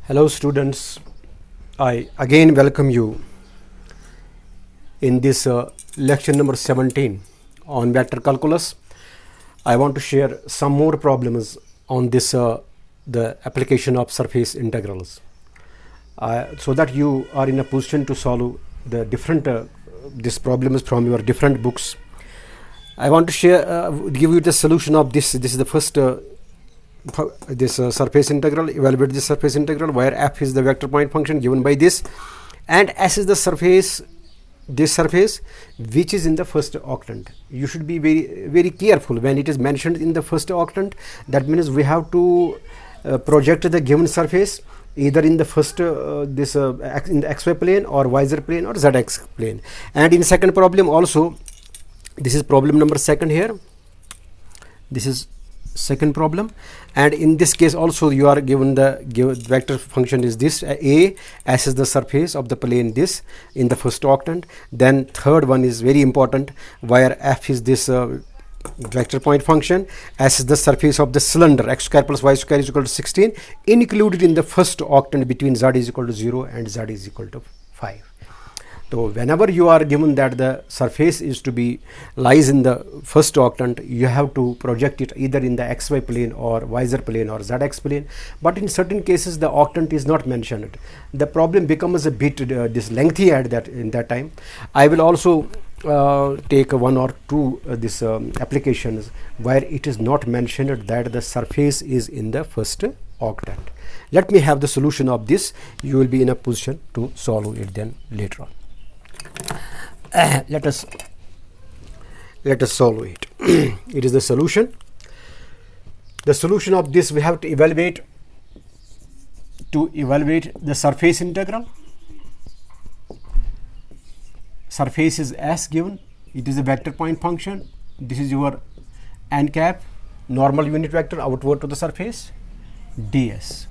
Hello students, I again welcome you in this lecture number 17 on vector calculus. I want to share some more problems on this the application of surface integrals so that you are in a position to solve the different this problems from your different books. I want to share give you the solution of this. This is the first surface integral. Evaluate the surface integral where f is the vector point function given by this and s is the surface, this surface which is in the first octant. You should be very careful when it is mentioned in the first octant. That means we have to project the given surface either in the first in the xy plane or yz plane or zx plane. And in second problem also, this is problem number second here, this is second problem, and in this case also you are given the vector function is this a, s is the surface of the plane this in the first octant. Then third one is very important where f is this vector point function, s is the surface of the cylinder x square plus y square is equal to 16 included in the first octant between z is equal to 0 and z is equal to 5. So whenever you are given that the surface is to be lies in the first octant, you have to project it either in the xy plane or yz plane or zx plane. But in certain cases the octant is not mentioned. The problem becomes a bit this lengthy at that in that time. I will also take one or two applications where it is not mentioned that the surface is in the first octant. Let me have the solution of this. You will be in a position to solve it then later on. Let us solve it. It is the solution. The solution of this we have to evaluate the surface integral. Surface is s given, it is a vector point function. This is your n cap, normal unit vector outward to the surface, ds.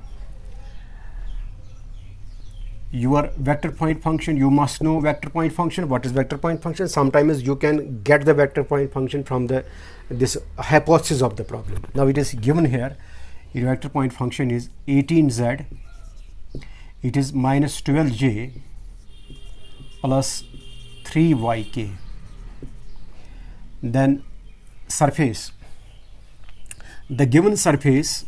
Your vector point function, you must know vector point function. What is vector point function? Sometimes you can get the vector point function from this hypothesis of the problem. Now it is given here, your vector point function is 18z, it is minus 12j plus 3yk. Then surface, the given surface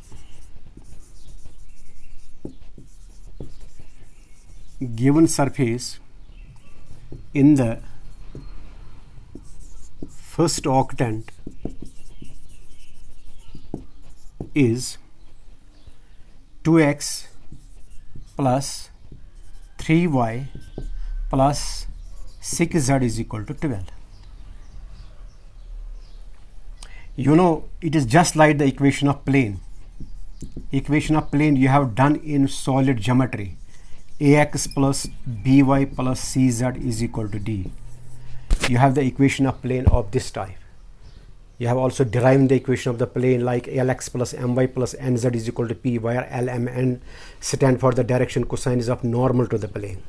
in the first octant is 2x plus 3y plus 6z is equal to 12. You know, it is just like the equation of plane. Equation of plane you have done in solid geometry. Ax plus by plus cz is equal to d. You have the equation of plane of this type. You have also derived the equation of the plane like lx plus my plus nz is equal to p, where l, m, n stand for the direction cosine is of normal to the plane.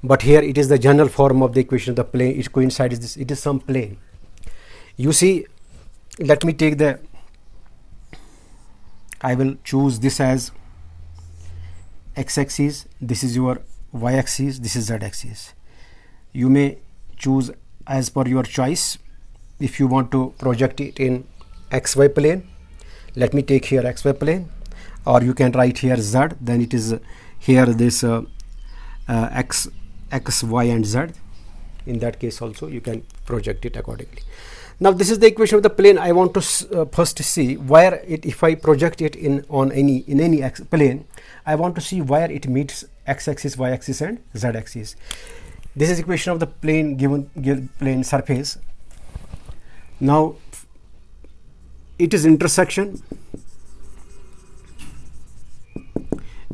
But here it is the general form of the equation of the plane. It coincides this. It is some plane. You see, let me take I will choose this as x-axis, this is your y-axis, this is z-axis. You may choose as per your choice. If you want to project it in xy plane, let me take here xy plane, or you can write here z, then it is here this x, y and z. In that case also you can project it accordingly. Now this is the equation of the plane. I want to first see where it, if I project it in any plane, I want to see where it meets x-axis, y-axis and z-axis. This is equation of the plane given plane surface. Now it is intersection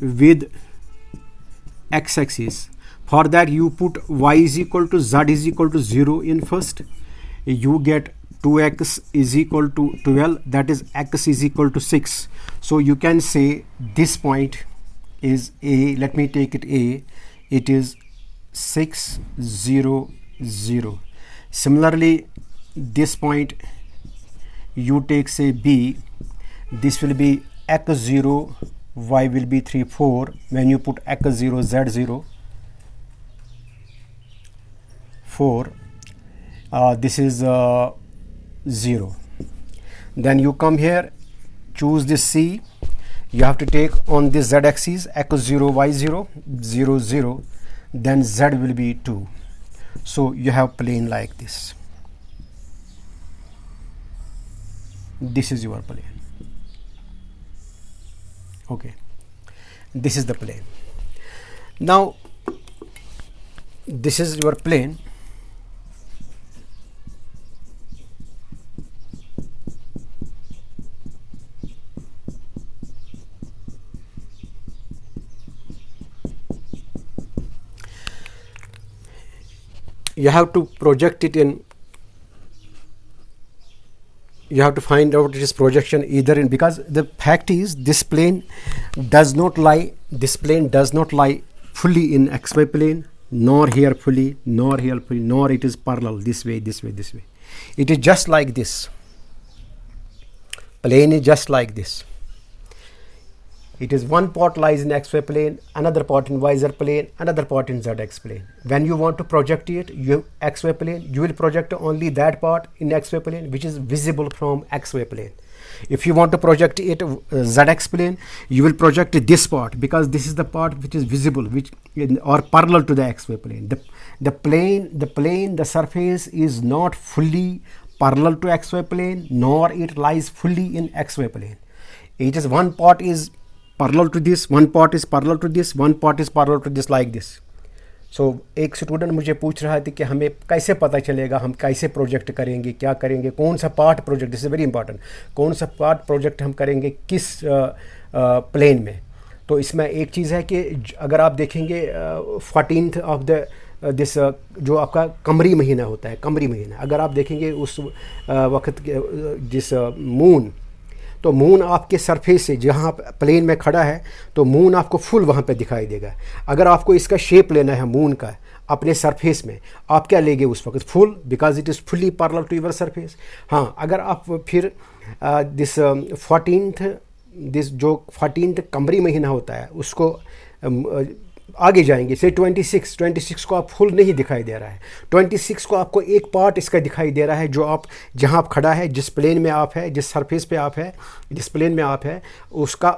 with x-axis. For that you put y is equal to z is equal to 0 in first. You get 2x is equal to 12, that is x is equal to 6. So you can say this point is a, let me take it a, it is 6 0 0. Similarly this point you take say b, this will be x0 y will be 3 4. When you put x 0 z 0 4, this is 0. Then you come here, choose this C. You have to take on this z axis x 0 y 0 0 0, then z will be 2. So you have plane like this. This is your plane. Okay, this is the plane. Now this is your plane. You have to project it in, you have to find out its projection either in, because the fact is this plane does not lie fully in xy plane, nor here fully, nor here fully, nor it is parallel this way, this way, this way. It is just like this. Plane is just like this. It is one part lies in xy plane, another part in yz plane, another part in zx plane. When you want to project it, you xy plane, you will project only that part in xy plane which is visible from xy plane. If you want to project it zx plane, you will project this part, because this is the part which is visible, which or parallel to the xy plane. The surface is not fully parallel to xy plane, nor it lies fully in xy plane. It is one part is parallel to this, one part is parallel to this, one part is parallel to this, like this. So एक student मुझे पूछ रहा था कि हमें कैसे पता चलेगा, हम कैसे प्रोजेक्ट करेंगे, क्या करेंगे, कौन सा part project, this is very important, कौन सा पार्ट प्रोजेक्ट हम करेंगे किस प्लेन में. तो इसमें एक चीज़ है कि अगर आप देखेंगे 14th ऑफ द दिस जो आपका कमरी महीना होता है, कमरी महीना, अगर आप देखेंगे उस वक्त जिस मून, तो मून आपके सरफेस से जहाँ प्लेन में खड़ा है तो मून आपको फुल वहाँ पे दिखाई देगा. अगर आपको इसका शेप लेना है मून का अपने सरफेस में, आप क्या लेंगे उस वक्त, full, because it is fully parallel to your surface. हाँ, अगर आप फिर दिस 14th कमरी महीना होता है उसको आगे जाएंगे, से 26 को आप फुल नहीं दिखाई दे रहा है. 26 को आपको एक पार्ट इसका दिखाई दे रहा है, जो आप जहां आप खड़ा है, जिस प्लेन में आप है, जिस सरफेस पे आप है, जिस प्लेन में आप है, उसका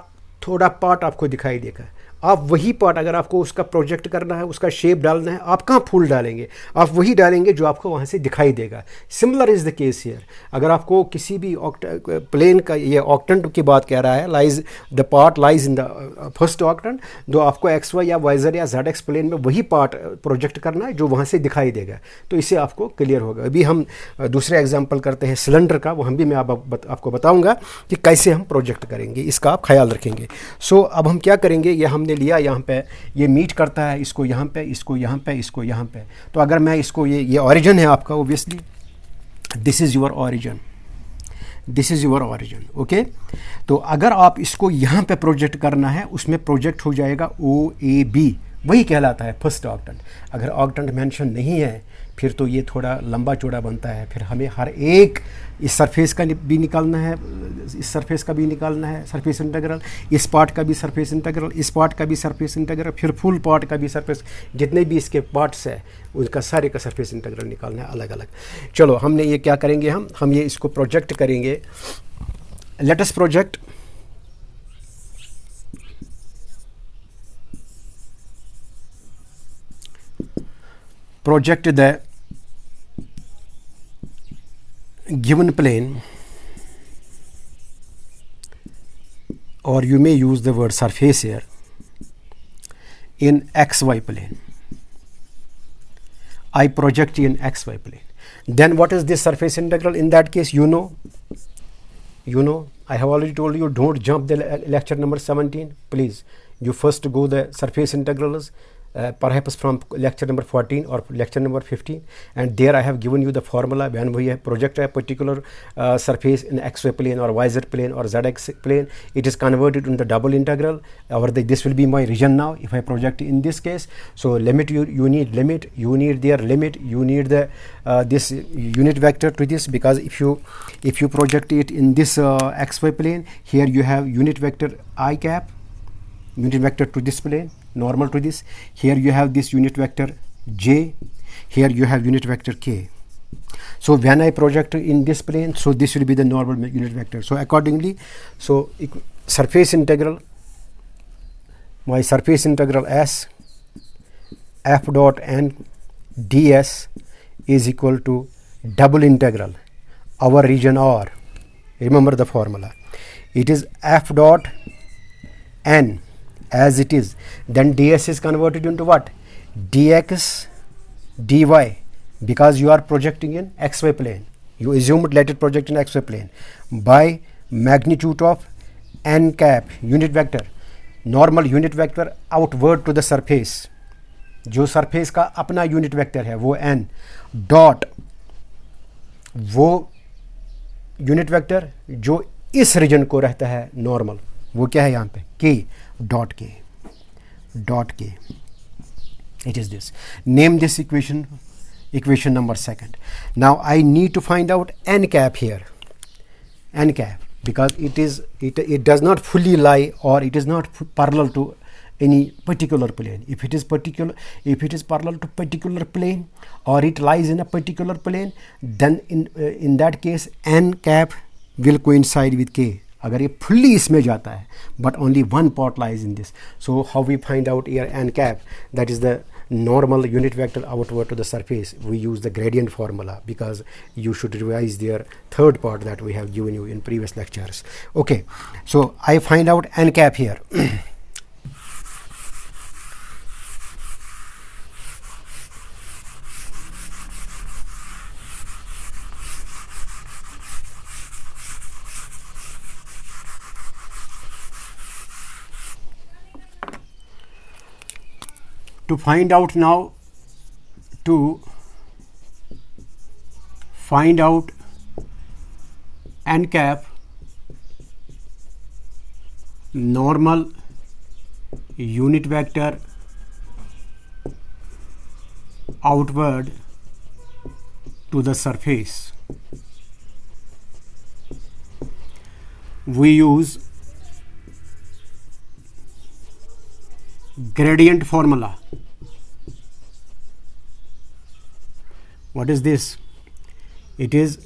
थोड़ा पार्ट आपको दिखाई देगा. आप वही पार्ट, अगर आपको उसका प्रोजेक्ट करना है, उसका शेप डालना है, आप कहाँ फुल डालेंगे, आप वही डालेंगे जो आपको वहाँ से दिखाई देगा. Similar is the case here. अगर आपको किसी भी प्लेन का, ये ऑक्टेंट की बात कह रहा है, lies the part lies in the first octant, जो आपको एक्स वाई या वाइजर या जेड एक्स प्लेन में वही पार्ट प्रोजेक्ट करना है जो वहाँ से दिखाई देगा. तो इससे आपको क्लियर होगा. अभी हम दूसरे एग्जाम्पल करते हैं सिलेंडर का, वो हम भी मैं आपको बताऊँगा कि कैसे हम प्रोजेक्ट करेंगे, इसका आप ख्याल रखेंगे. सो अब हम क्या करेंगे, ये हमने लिया यहाँ पे, ये मीट करता है इसको यहाँ पे, इसको यहाँ पे, इसको यहाँ पे. तो अगर मैं इसको, ये ऑरिजिन है आपका, obviously this is your origin, this is your origin. Okay, तो अगर आप इसको यहाँ पे प्रोजेक्ट करना है, उसमें प्रोजेक्ट हो जाएगा OAB, वही कहलाता है फर्स्ट ऑक्टेंट. अगर ऑक्टेंट मेंशन नहीं है फिर तो ये थोड़ा लंबा चौड़ा बनता है. फिर हमें हर एक, इस सरफेस का भी निकालना है, इस सरफेस का भी निकालना है सरफेस इंटीग्रल, इस पार्ट का भी सरफेस इंटीग्रल, इस पार्ट का भी सरफेस इंटीग्रल, फिर फुल पार्ट का भी सरफेस, जितने भी इसके पार्ट्स है उनका सारे का सरफेस इंटीग्रल निकालना है अलग अलग. चलो, हमने ये क्या करेंगे, हम ये इसको प्रोजेक्ट करेंगे. Let us project the given plane, or you may use the word surface here, in xy plane. I project in xy plane. Then what is this surface integral? In that case, you know, I have already told you, don't jump the lecture number 17. Please, you first go the surface integrals, perhaps from lecture number 14 or lecture number 15, and there I have given you the formula. When we project a particular surface in xy plane or yz plane or zx plane, it is converted into double integral, or this will be my region now if I project in this case. So limit, you need limit, you need their limit, you need the this unit vector to this, because if you project it in this xy plane, here you have unit vector I cap, unit vector to this plane, normal to this. Here you have this unit vector j, here you have unit vector k. So when I project in this plane, so this will be the normal unit vector. So accordingly, so surface integral, my surface integral s f dot n ds is equal to double integral our region R. Remember the formula. It is f dot n as it is, then ds is converted into what? Dx dy, because you are projecting in xy plane. You assumed let it project in xy plane, by magnitude of n cap unit vector, normal unit vector outward to the surface. जो surface का अपना unit vector है वो n dot वो unit vector जो इस reason को रहता है नॉर्मल, वो क्या है यहाँ पे k dot k. It is this. Name this equation number 2nd. Now I need to find out n cap here, n cap, because it does not fully lie, or it is not parallel to any particular plane. If it is parallel to particular plane, or it lies in a particular plane, then in that case n cap will coincide with k. अगर ये fully इसमें जाता है, but only one part lies in this. So how we find out here n cap? That is the normal unit vector outward to the surface. We use the gradient formula, because you should revise their third part that we have given you in previous lectures. Okay, so I find out n cap here. To find out n cap, normal unit vector outward to the surface, we use gradient formula. What is this? It is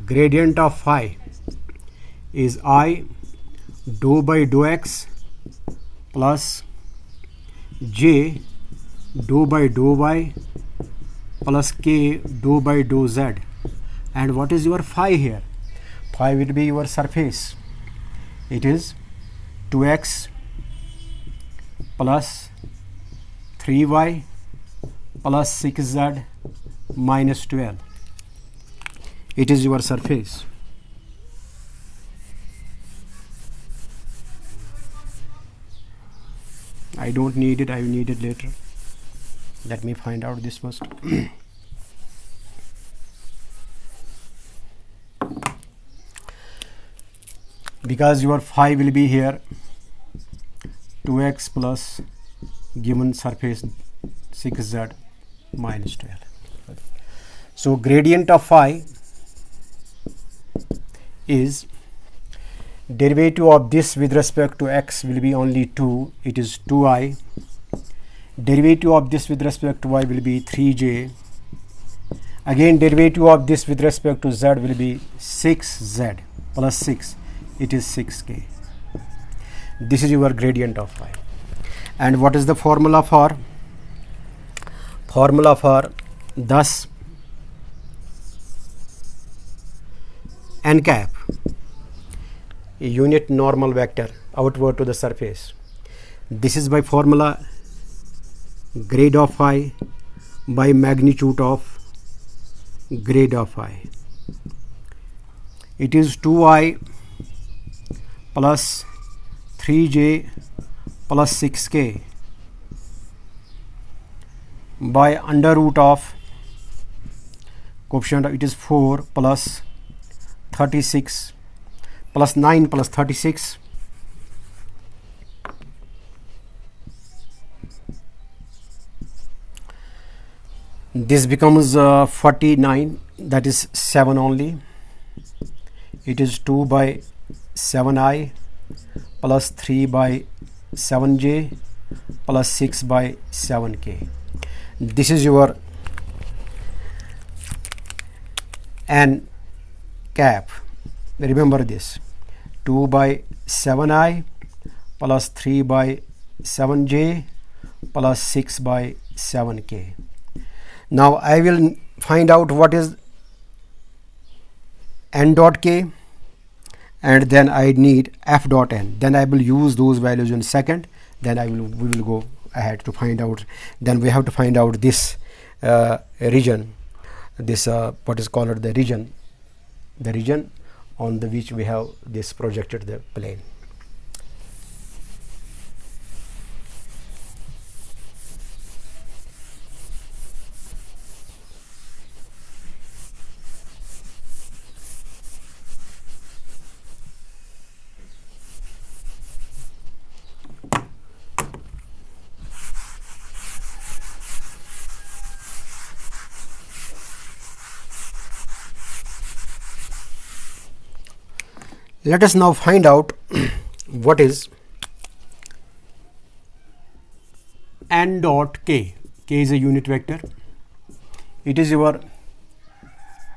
gradient of phi is I dou by dou x plus j dou by dou y plus k dou by dou z. And what is your phi here? Phi will be your surface. It is 2x plus 3y plus 6z minus 12. It is your surface. I don't need it, I will need it later. Let me find out this first. Because your phi will be here 2x plus given surface 6z minus 12. So gradient of phi is derivative of this with respect to x will be only 2, it is 2i. Derivative of this with respect to y will be 3j. Again derivative of this with respect to z will be 6z plus 6, it is 6k. This is your gradient of phi. And what is the formula for? Formula for thus n cap, a unit normal vector outward to the surface. This is by formula grade of phi by magnitude of grade of phi. It is 2i plus 3j plus 6k by under root of coefficient, it is 4 plus 36 plus 9 plus 36 this becomes 49, that is 7 only. It is 2 by 7i plus 3 by 7j plus 6 by 7k. This is your n cap. Remember this, 2 by 7i plus 3 by 7j plus 6 by 7k. Now I will find out what is n dot k, and then I need f dot n. Then I will use those values in second. Then we will go ahead to find out. Then we have to find out this region, this what is called the region on the which we have this projected the plane. Let us now find out what is n dot k. K is a unit vector. It is your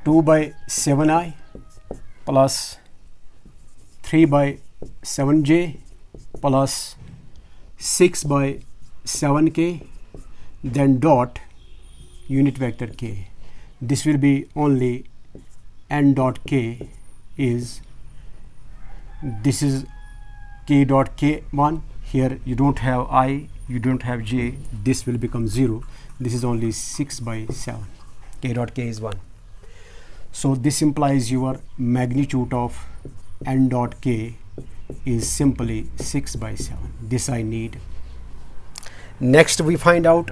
2 by 7i plus 3 by 7j plus 6 by 7k, then dot unit vector k. This will be only n dot k is, this is k dot k1. Here you don't have I, you don't have j, this will become 0. This is only 6 by 7. K dot k is 1. So this implies your magnitude of n dot k is simply 6 by 7. This I need. Next we find out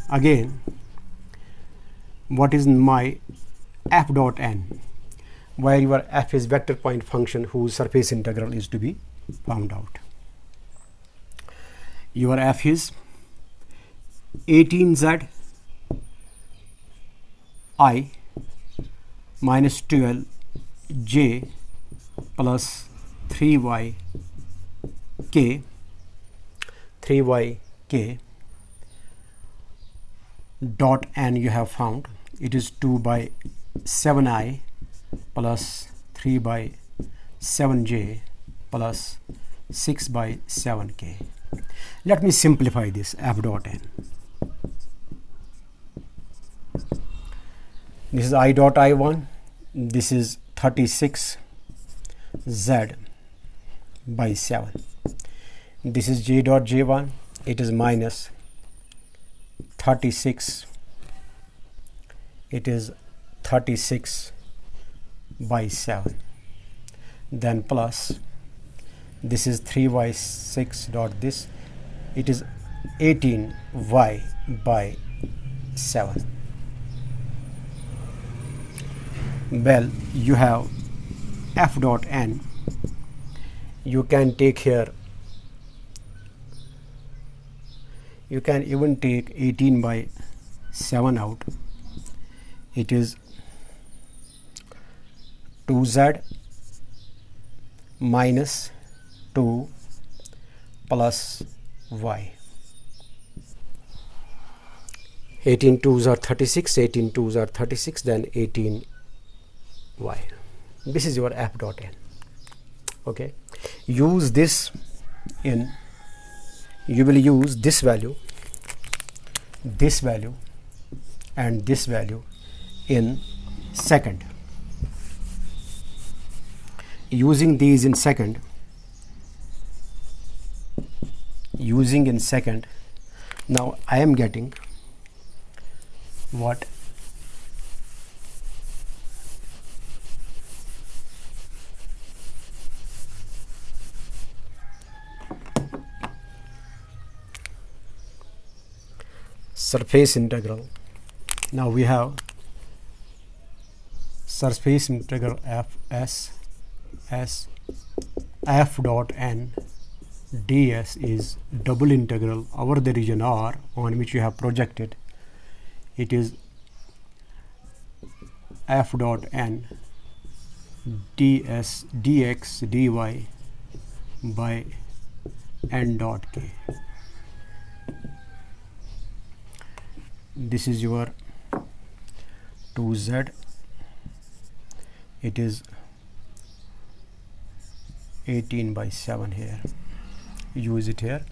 again what is my f dot n, where your f is vector point function whose surface integral is to be found out. Your f is 18z I minus 12j plus 3y k dot n you have found. It is 2 by 7i plus 3 by 7j plus 6 by 7k. Let me simplify this f dot n. This is I dot I1. This is 36 z by 7. This is j dot j1. It is minus 36. It is 36 by 7. Then plus, this is 3y6 dot this. It is 18y by 7. Well, you have f dot n. You can take here, you can even take 18 by 7 out. It is 2z minus 2 plus y. 18 2s are 36, 18 2s are 36, then 18 y. This is your f dot n. Okay, use this in, you will use this value and this value in second. Using these in second, now I am getting what? Surface integral. Now we have surface integral f dot n ds is double integral over the region R on which you have projected. It is f dot n dx dy by n dot k. This is your 2z, it is 18 by 7 here, use it here.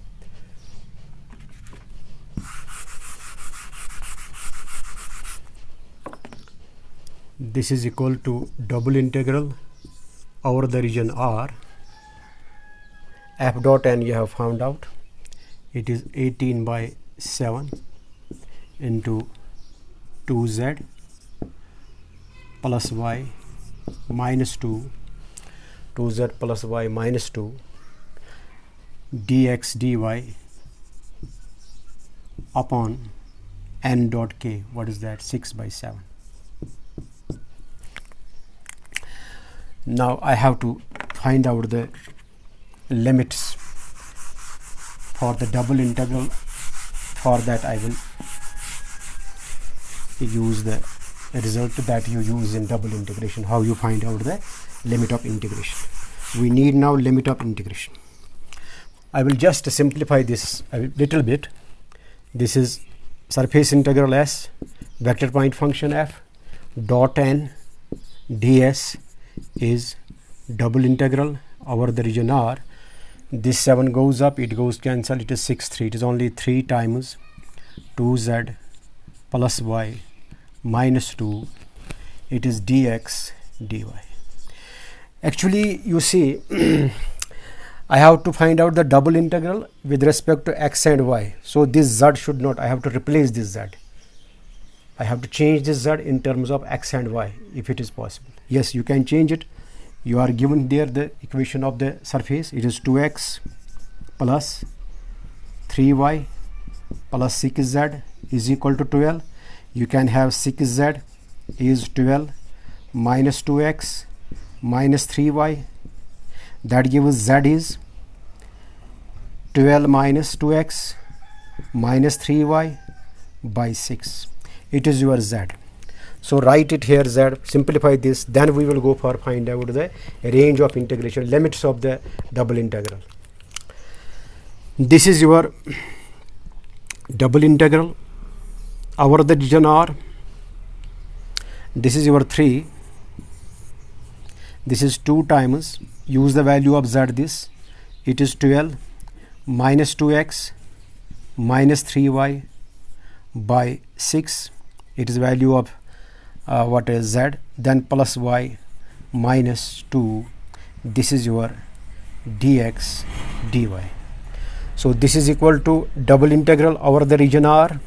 This is equal to double integral over the region R, f dot n you have found out, it is 18 by 7 into 2z plus y minus 2, 2z plus y minus 2 dx dy upon n dot k. What is that? 6 by 7. Now I have to find out the limits for the double integral. For that I will use the result that you use in double integration, how you find out the limit of integration. We need now limit of integration. I will just simplify this a little bit. This is surface integral S, vector point function f dot n ds is double integral over the region R. This 7 goes up, it goes cancel, it is 6 3, it is only 3 times 2z plus y minus 2, it is dx dy. Actually you see I have to find out the double integral with respect to x and y, so this z should not, I have to replace this z, I have to change this z in terms of x and y if it is possible. Yes, you can change it. You are given there the equation of the surface, it is 2x plus 3y plus 6z is equal to 12. You can have 6z is 12 minus 2x minus 3y, that gives z is 12 minus 2x minus 3y by 6. It is your z. So write it here z, simplify this, then we will go for find out the range of integration, limits of the double integral. This is your double integral over the region R. This is your 3, this is 2 times, use the value of z, this, it is 12 minus 2x minus 3y by 6, it is value of what is z, then plus y minus 2, this is your dx dy. So this is equal to double integral over the region R.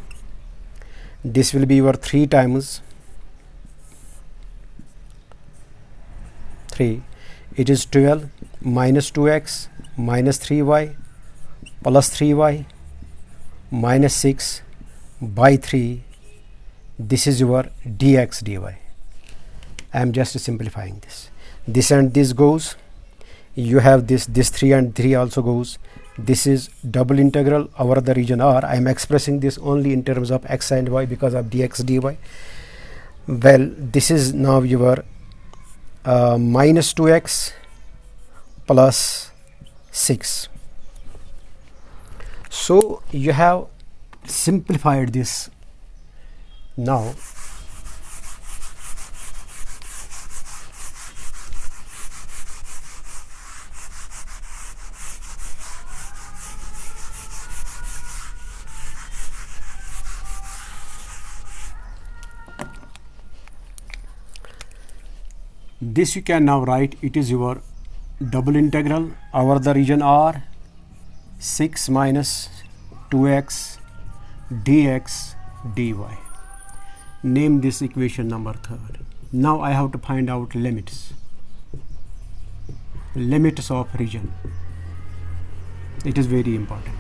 This will be your 3 times 3, it is 12 minus 2x minus 3y plus 3y minus 6 by 3, this is your dx dy. I am just simplifying this. This and this goes, you have this 3 and 3 also goes. This is double integral over the region R. I am expressing this only in terms of x and y because of dx dy. Well, this is now your minus 2x plus 6. So you have simplified this. Now this you can now write, it is your double integral over the region R, 6 minus 2x dx dy. Name this equation number 3. Now I have to find out limits of region. It is very important.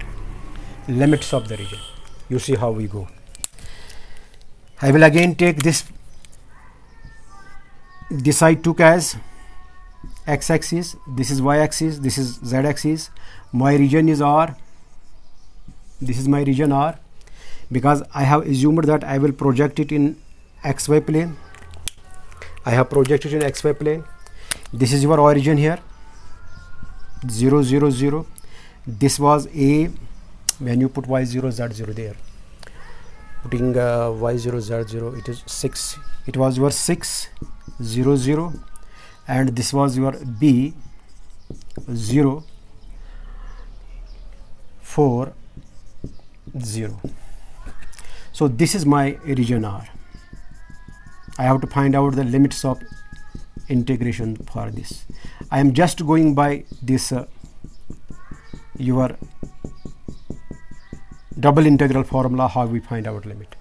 Limits of the region. You see how we go. I will again take this I took as x-axis, this is y-axis, this is z-axis. My region is R. This is my region R, because I have assumed that I will project it in xy plane. I have projected in xy plane. This is your origin here, 0 0 0. This was a, when you put y0 z0 there, putting y0 z0, it is 6, it was your 6 0 0, and this was your b 0 4 0. So this is my region R. I have to find out the limits of integration for this. I am just going by this your double integral formula, how we find out limit.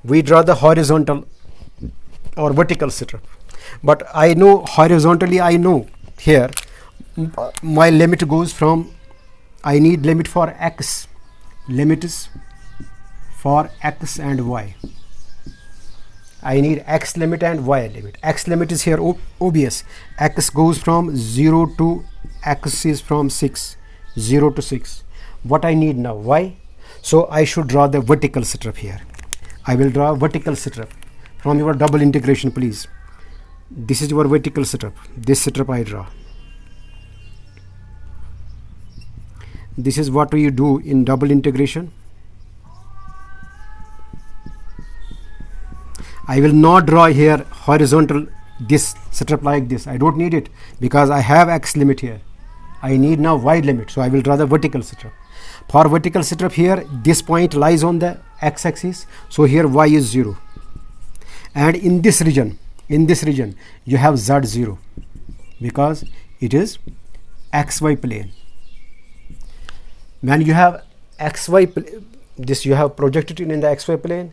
We draw the horizontal or vertical strip, but I know horizontally, I know here my limit goes from, I need limit for x, limit is for x and y. I need x limit and y limit. X limit is here obvious. X goes from 0 to, x is from 6, 0 to 6. What I need now? Y. So I should draw the vertical strip here. I will draw a vertical strip from your double integration, please. This is your vertical strip. This strip I draw. This is what we do in double integration. I will not draw here horizontal this strip like this. I don't need it because I have x limit here. I need now y limit, so I will draw the vertical strip. For vertical strip here, this point lies on the x-axis, so here y is 0, and in this region you have z0 because it is xy plane. When you have xy this you have projected in the xy plane,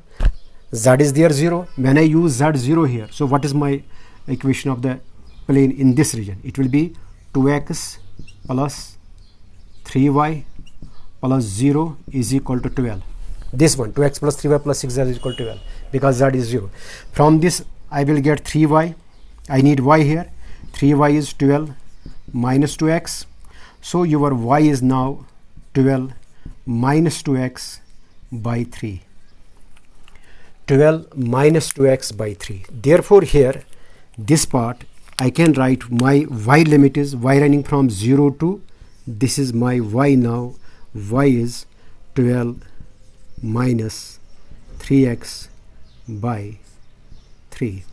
z is there 0. When I use z0 here, so what is my equation of the plane in this region? It will be 2x plus 3y plus 0 is equal to 12. This one, 2x plus 3y plus 6z is equal to 12 because z is 0. From this I will get 3y. I need y here. 3y is 12 minus 2x. So your y is now 12 minus 2x by 3. 12 minus 2x by 3. Therefore here this part I can write my y limit is y running from 0 to, this is my y now, y is 12 minus 3x by 3.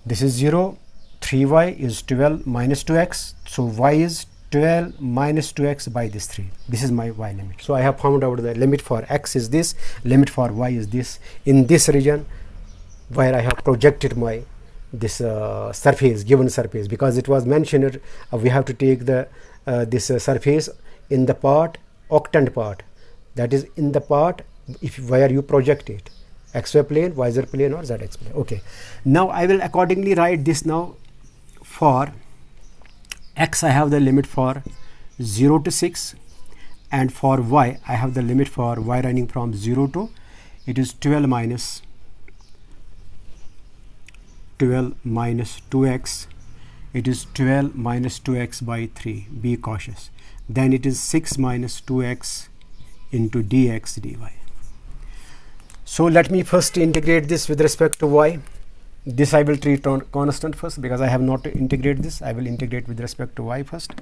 This is 0, 3y is 12 minus 2x, so y is 12 minus 2x by this 3. This is my y limit. So I have found out the limit for x is this, limit for y is this, in this region where I have projected my this surface, given surface, because it was mentioned we have to take the this surface in the part, octant part, that is in the part where you project it, xy plane, yz plane or zx plane. Okay, now I will accordingly write this. Now for x I have the limit for 0 to 6, and for y I have the limit for y running from 0 to, it is 12 minus 2x, it is 12 minus 2x by 3, be cautious. Then it is 6 minus 2x into dx dy. So let me first integrate this with respect to y. This I will treat on constant first because I have not to integrate this. I will integrate with respect to y first.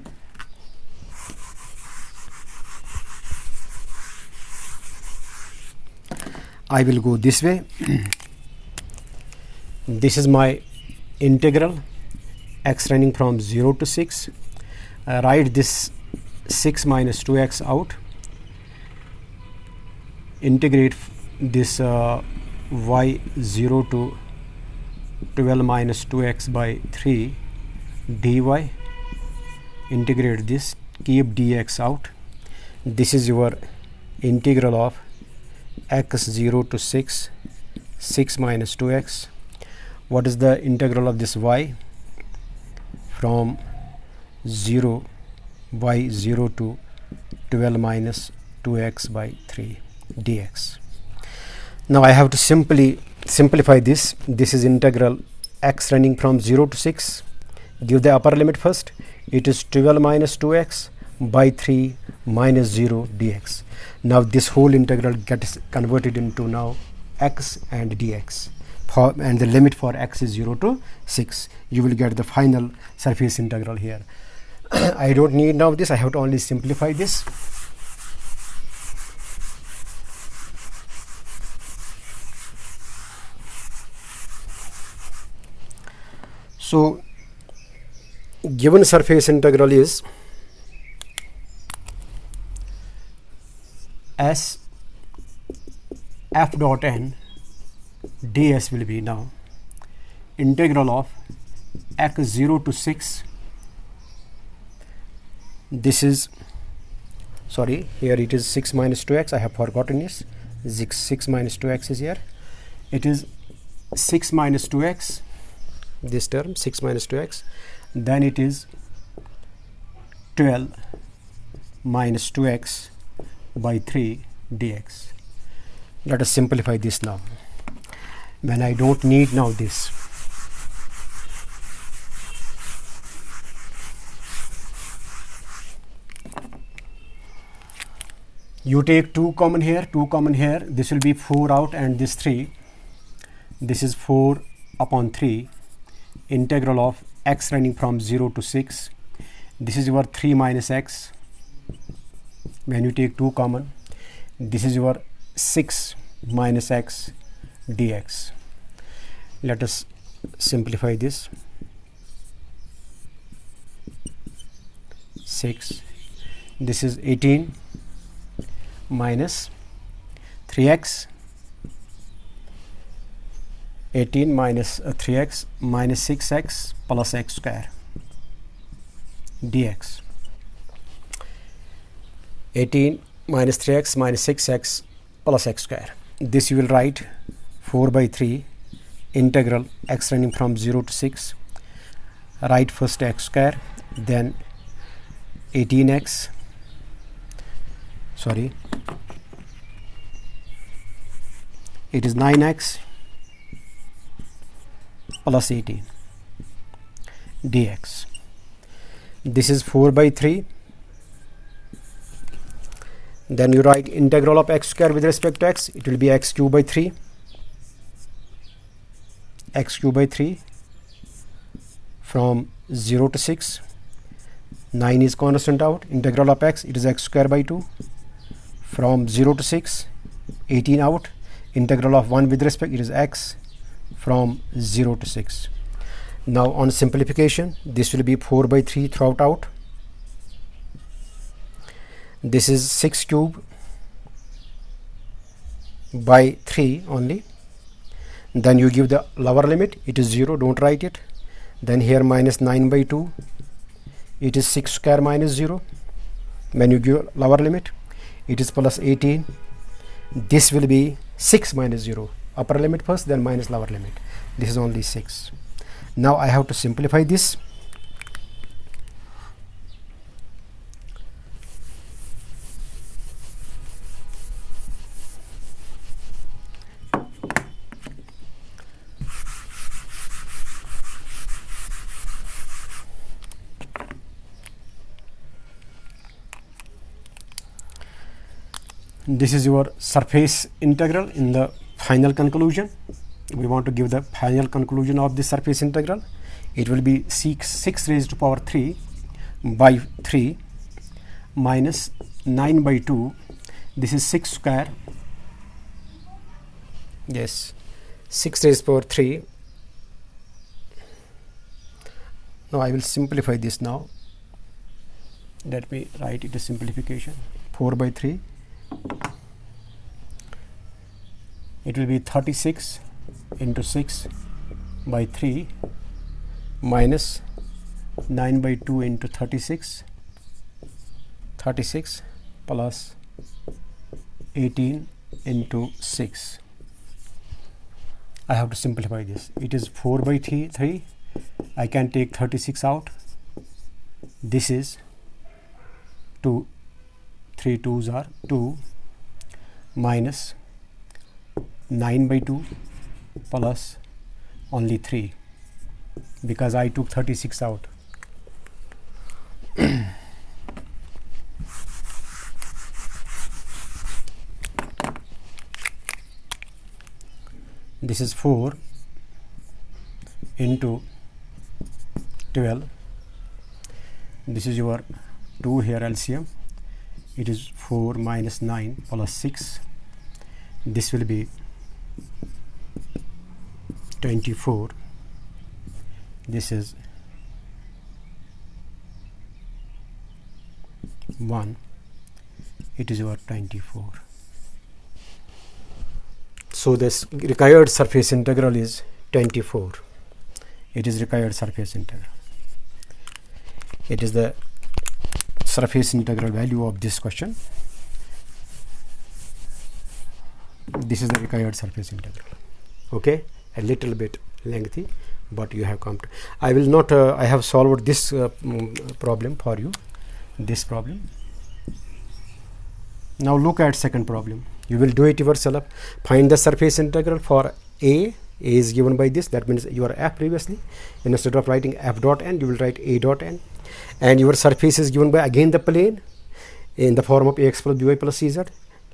I will go this way. This is my integral, x running from 0 to 6. Write this 6 minus 2x out. Integrate this y 0 to 12 minus 2x by 3 dy. Integrate this, keep dx out. This is your integral of x 0 to 6, 6 minus 2x. What is the integral of this y? From 0, y 0 to 12 minus 2x by 3 dx. Now I have to simply simplify this. This is integral x running from 0 to 6. Give the upper limit first. It is 12 minus 2x by 3 minus 0 dx. Now this whole integral gets converted into now x and dx. and the limit for x is 0 to 6. You will get the final surface integral here. I don't need now this, I have to only simplify this. So given surface integral is S f dot n ds will be now integral of x 0 to 6. This is, sorry, here it is 6 minus 2x, I have forgotten this. 6 minus 2x is here. It is 6 minus 2x, this term 6 minus 2x, then it is 12 minus 2x by 3 dx. Let us simplify this now, when I don't need now this. You take 2 common here, 2 common here, this will be 4 out and this 3. This is 4 upon 3, integral of x running from 0 to 6. This is your 3 minus x, when you take 2 common. This is your 6 minus x dx. Let us simplify this. 6, this is 18 minus 3x, 18 minus 3x minus 6x plus x square dx. 18 minus 3x minus 6x plus x square. This you will write 4 by 3 integral x running from 0 to 6. Write first x square, then 18x, sorry, it is 9x plus 18 dx. This is 4 by 3. Then you write integral of x square with respect to x. It will be x cube by 3. X cube by 3 from 0 to 6. 9 is constant out. Integral of x, it is x square by 2. From 0 to 6. 18 out. Integral of 1 with respect, it is x from 0 to 6. Now on simplification, this will be 4 by 3 throughout out. This is 6 cube by 3 only. Then you give the lower limit, it is 0, don't write it. Then here minus 9 by 2, it is 6 square minus 0. When you give lower limit, it is plus 18. This will be 6 minus 0. Upper limit first, then minus lower limit. This is only 6. Now I have to simplify this. This is your surface integral in the final conclusion. We want to give the final conclusion of this surface integral. It will be 6 raised to power 3 by 3 minus 9 by 2. This is 6 square. Yes, 6 raised to power 3. Now I will simplify this now. Let me write it as simplification. 4 by 3. It will be 36 into 6 by 3 minus 9 by 2 into 36. 36 plus 18 into 6. I have to simplify this. It is 4 by 3. I can take 36 out. This is 2. 3 2s are 2 minus 9 by 2 plus only 3 because I took 36 out. This is 4 into 12. This is your 2 here LCM. It is 4 minus 9 plus 6. This will be 24. This is 1. It is your 24. So this required surface integral is 24. It is required surface integral. It is the surface integral value of this question. This is the required surface integral. Okay, a little bit lengthy, but you have come to. I will not. I have solved this problem for you. This problem. Now look at second problem. You will do it yourself. Find the surface integral for A. A is given by this. That means your f previously. Instead of writing f dot n, you will write a dot n. And your surface is given by again the plane in the form of ax plus by plus cz.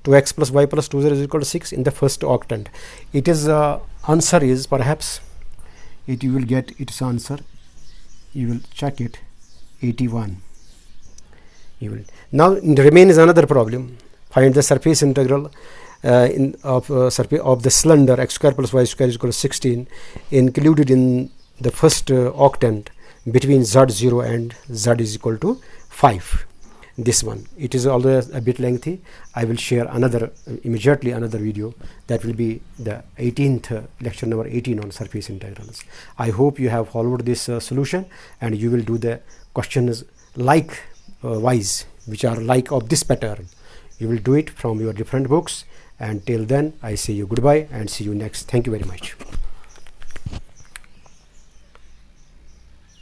2x plus y plus 2z is equal to 6 in the first octant. It is answer is perhaps you will get its answer. You will check it 81. You will now remains another problem. Find the surface integral surface of the cylinder x square plus y square is equal to 16 included in the first octant between z0 and z is equal to 5. This one, it is always a bit lengthy. I will share immediately another video that will be the 18th lecture number 18 on surface integrals. I hope you have followed this solution and you will do the questions like wise, which are like of this pattern. You will do it from your different books, and till then I say you goodbye and see you next. Thank you very much.